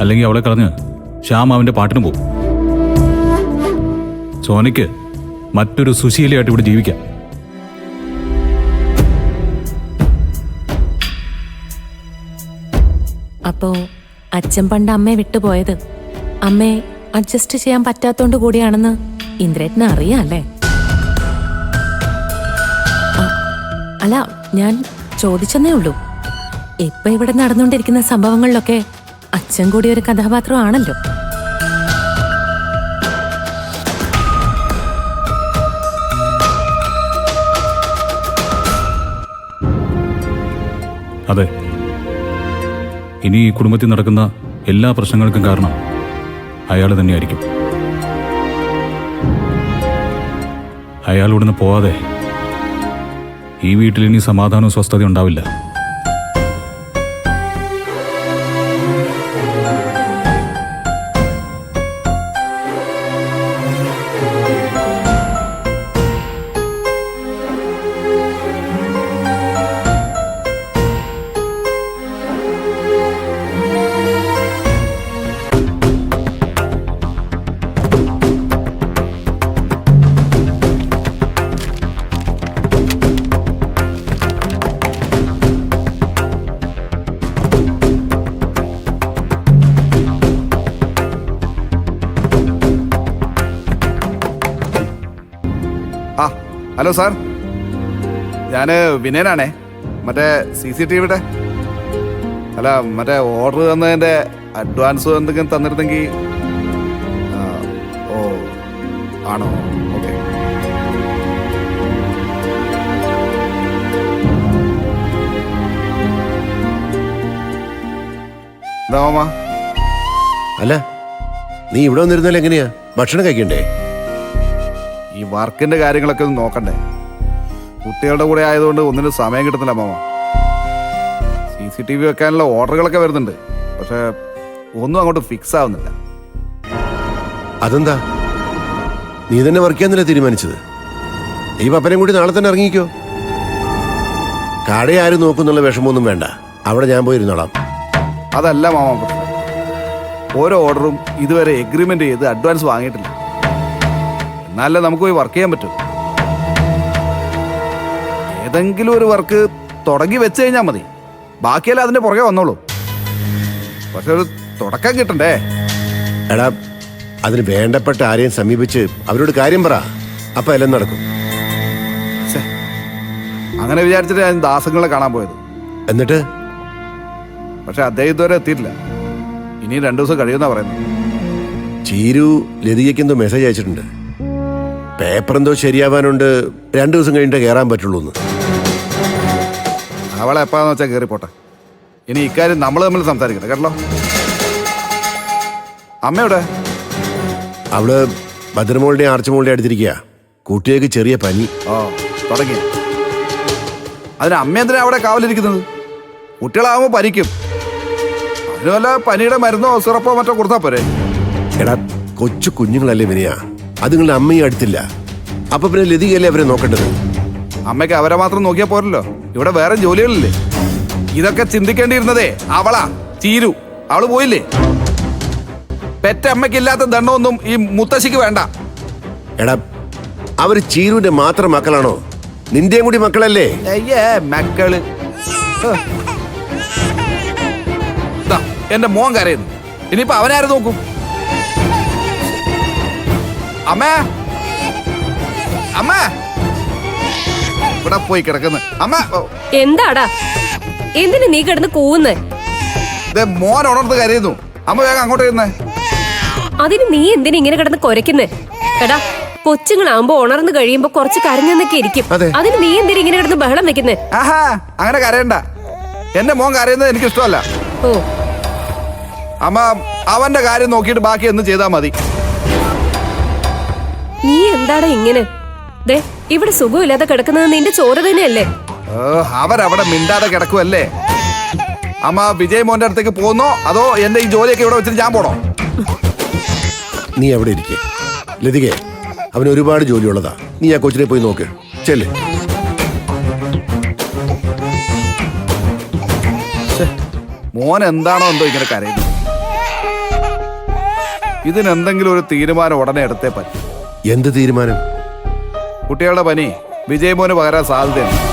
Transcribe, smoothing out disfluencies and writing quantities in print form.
അല്ലെങ്കിൽ അവളെ കളഞ്ഞ് ശ്യാം അവന്റെ പാട്ടിന് പോകും. സോനയ്ക്ക് മറ്റൊരു സുശീലയായിട്ട് ഇവിടെ ജീവിക്കാം. അപ്പോ അച്ഛൻ പണ്ട് അമ്മയെ വിട്ടുപോയത് അമ്മയെ അഡ്ജസ്റ്റ് ചെയ്യാൻ പറ്റാത്തോണ്ട് കൂടിയാണെന്ന് ഇന്ദ്രേട്ടന് അറിയാം അല്ലേ? അല്ല, ഞാൻ ചോദിച്ചെന്നേ ഉള്ളൂ. ഇപ്പൊ ഇവിടെ നടന്നുകൊണ്ടിരിക്കുന്ന സംഭവങ്ങളിലൊക്കെ അച്ഛൻ കൂടി ഒരു കഥാപാത്രമാണല്ലോ. അതെ, ഇനി ഈ കുടുംബത്തിൽ നടക്കുന്ന എല്ലാ പ്രശ്നങ്ങൾക്കും കാരണം അയാൾ തന്നെയായിരിക്കും. അയാൾ ഇവിടുന്ന് പോവാതെ ഈ വീട്ടിൽ ഇനി സമാധാനവും സ്വസ്ഥതയും ഉണ്ടാവില്ല. ഹലോ സാർ, ഞാൻ വിനയനാണേ. മറ്റേ CCTVയുടെ അല്ല, മറ്റേ ഓർഡർ തന്നതിൻ്റെ അഡ്വാൻസ് എന്തെങ്കിലും തന്നിരുന്നെങ്കിൽ. ഓ ആണോ, ഓക്കെ. എന്താ മാമ? അല്ല, നീ ഇവിടെ വന്നിരുന്നാലും എങ്ങനെയാ ഭക്ഷണം കഴിക്കണ്ടേ? ഈ വർക്കിന്റെ കാര്യങ്ങളൊക്കെ ഒന്ന് നോക്കണ്ടേ? കുട്ടികളുടെ കൂടെ ആയതുകൊണ്ട് ഒന്നിനും സമയം കിട്ടുന്നില്ല മാമ. CCTV വെക്കാനുള്ള ഓർഡറുകളൊക്കെ വരുന്നുണ്ട്, പക്ഷെ ഒന്നും അങ്ങോട്ട് ഫിക്സ് ആവുന്നില്ല. അതെന്താ, നീ തന്നെ വർക്ക് ചെയ്യാന്നല്ലേ തീരുമാനിച്ചത്? ഈ പപ്പനെയും കൂടി നാളെ തന്നെ ഇറങ്ങിക്കോ. കട ആരും നോക്കുന്നുള്ള വിഷമമൊന്നും വേണ്ട, അവിടെ ഞാൻ പോയിരുന്നോളാം. അതല്ല മാമ പ്രശ്നം. ഓരോ ഓർഡറും ഇതുവരെ എഗ്രിമെന്റ് ചെയ്ത് അഡ്വാൻസ് വാങ്ങിയിട്ടില്ല. എന്നാലേ നമുക്ക് പോയി വർക്ക് ചെയ്യാൻ പറ്റും. ഏതെങ്കിലും ഒരു വർക്ക് തുടങ്ങി വെച്ച് കഴിഞ്ഞാൽ മതി, ബാക്കിയെല്ലാം അതിന്റെ പുറകെ വന്നോളൂ. പക്ഷെ ഒരു തുടക്കം കിട്ടണ്ടേ? എടാ, അതിന് വേണ്ടപ്പെട്ട ആരെയും സമീപിച്ച് അവരോട് കാര്യം പറ, അപ്പൊ എല്ലാം നടക്കും. അങ്ങനെ വിചാരിച്ചിട്ട് ഞാൻ ദാസങ്ങളെ കാണാൻ പോയത്. എന്നിട്ട് പക്ഷെ അദ്ദേഹം ഇതുവരെ എത്തിയിട്ടില്ല. ഇനി 2 ദിവസം കഴിയുമെന്നാ പറയുന്നത്. ചീരു ലതികയ്ക്കെന്തോ മെസ്സേജ് അയച്ചിട്ടുണ്ട്. പേപ്പർ എന്തോ ശരിയാവാനുണ്ട്, 2 ദിവസം കഴിഞ്ഞിട്ട് കയറാൻ പറ്റുള്ളൂ എന്ന്. അവളെ എപ്പാന്ന് വെച്ചാൽ കയറിപ്പോട്ടെ. ഇനി ഇക്കാര്യം നമ്മൾ തമ്മിൽ സംസാരിക്കട്ടെ, കേട്ടോ? അമ്മയുടെ അവള് ഭദ്രമോളുടെയും ആർച്ചമോളുടെയും അടുത്തിരിക്കുക. കുട്ടിയേക്ക് ചെറിയ പനി. ഓ, തുടങ്ങി. അതിന് അമ്മ എന്തിനാ അവിടെ കാവലിരിക്കുന്നത്? കുട്ടികളാവുമ്പോൾ പനിക്കും. അതിന് വല്ല പനിയുടെ മരുന്നോ സിറപ്പോ മറ്റോ കൊടുത്താൽ പോരെ? എടാ, കൊച്ചു കുഞ്ഞുങ്ങളല്ലേ വിനയ, അത് നിങ്ങളുടെ അമ്മയും അടുത്തില്ല. അപ്പൊ പിന്നെ ലതികയല്ലേ അവരെ നോക്കേണ്ടത്? അമ്മയ്ക്ക് അവരെ മാത്രം നോക്കിയാൽ പോരല്ലോ, ഇവിടെ വേറെ ജോലികളില്ലേ? ഇതൊക്കെ ചിന്തിക്കേണ്ടിയിരുന്നതേ അവളാ, ചീരു. അവള് പോയില്ലേ? പെറ്റ അമ്മയ്ക്കില്ലാത്ത ദണ്ണമൊന്നും ഈ മുത്തശ്ശിക്ക് വേണ്ട. എടാ, അവര് ചീരുവിന്റെ മാത്രം മക്കളാണോ? നിന്റെയും കൂടി മക്കളല്ലേ? അയ്യേ മക്കള്. എന്റെ മോൻ കരയുന്നു. ഇനിയിപ്പോ അവനാരും നോക്കും? അമ്മേ, അമ്മ ഇവിടെ പോയി കിടക്കുന്നു. അമ്മ എന്താടാ, എന്തിനു നീ കിടന്ന് കൂവുന്നേ? മോൻ ഉണർന്ന് കരയുന്നു. അമ്മ വേഗം അങ്ങോട്ട് ഇരുന്നേ. അതിന് നീ എന്തിനാ ഇങ്ങനെ കിടന്ന് കുരയ്ക്കുന്നേ? എടാ, കൊച്ചുങ്ങളാവുമ്പോ ഉണർന്ന് കഴിയുമ്പോ കുറച്ച് കരഞ്ഞെന്നൊക്കെ ഇരിക്കും. അതിന് നീ എന്തിനാ ഇങ്ങനെ കിടന്ന് ബഹളം വെക്കുന്നേ? ആഹാ, അങ്ങനെ കരയണ്ട. എന്റെ മോൻ കരയുന്നത് എനിക്ക് ഇഷ്ടമല്ല. ഓ, അമ്മ അവന്റെ കാര്യം നോക്കിയിട്ട് ബാക്കി എന്ന് ചെയ്താ മതി. നീ എന്താടാ ഇങ്ങനെ? ദേ, ഇവിടെ സുഖമില്ലാതെ കിടക്കുന്നത് നിന്റെ ചോര തന്നെയല്ലേ? അവരവിടെ മിണ്ടാതെ കിടക്കുവല്ലേ. അമ്മ വിജയ് മോന്റെ അടുത്തേക്ക് പോകുന്നോ അതോ എന്റെ ഈ ജോലിയൊക്കെ ഇവിടെ വെച്ചിട്ട് ഞാൻ പോണോ? നീ എവിടെ ഇരിക്കേ ലതികേ, അവന് ഒരുപാട് ജോലിയുള്ളതാ. നീ ആ കൊച്ചിനെ പോയി നോക്ക്, ചെല്ലേ. മോൻ എന്താണോ എന്തോ ഇങ്ങനെ കരയുന്നത്? ഇതിനെന്തെങ്കിലും ഒരു തീരുമാനം ഉടനെ എടുത്തേ പറ്റും. എന്ത് തീരുമാനം? കുട്ടികളുടെ പനി വിജയമോന് പകരാൻ സാധ്യതയുണ്ട്.